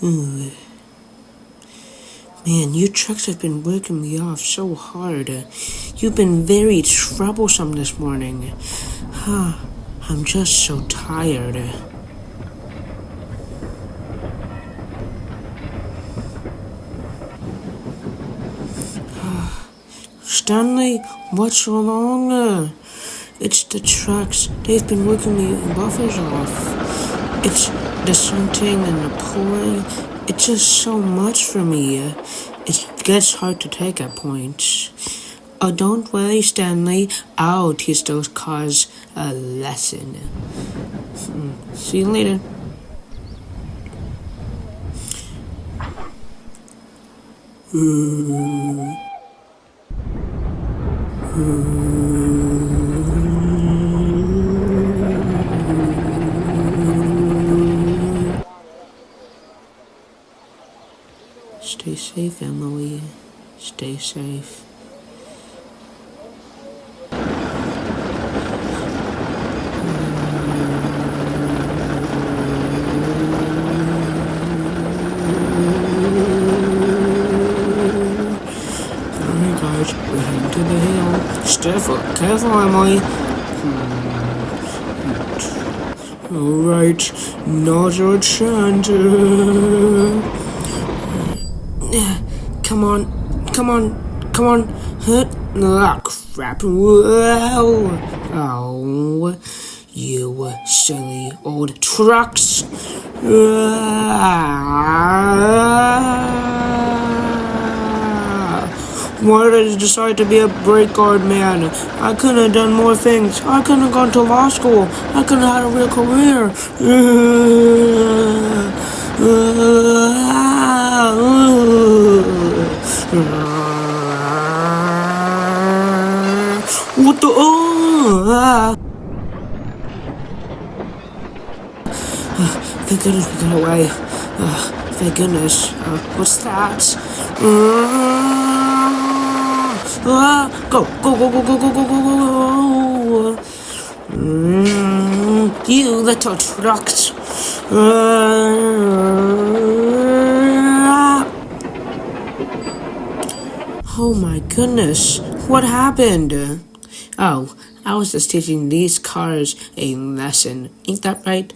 Man, you trucks have been working me off so hard. You've been very troublesome this morning. I'm just so tired. Stanley, what's wrong? It's the trucks. They've been working me buffers off. It's the sunting and the pouring. It's just so much for me. It gets hard to take at points. Don't worry, Stanley. I'll teach those cars a lesson. See you later. Stay safe, Emily. Stay safe. Alright guys, we're heading to the hill. Careful, Emily. Alright, now's your chance. Come on. Crap. Oh, you silly old trucks. Why did I decide to be a brake guard man? I could have done more things. I could have gone to law school. I could have had a real career. What the? Thank goodness we got away. Thank goodness. What's that? Go. You little trucks. Oh my goodness. What happened? Oh, I was just teaching these cars a lesson. Ain't that right?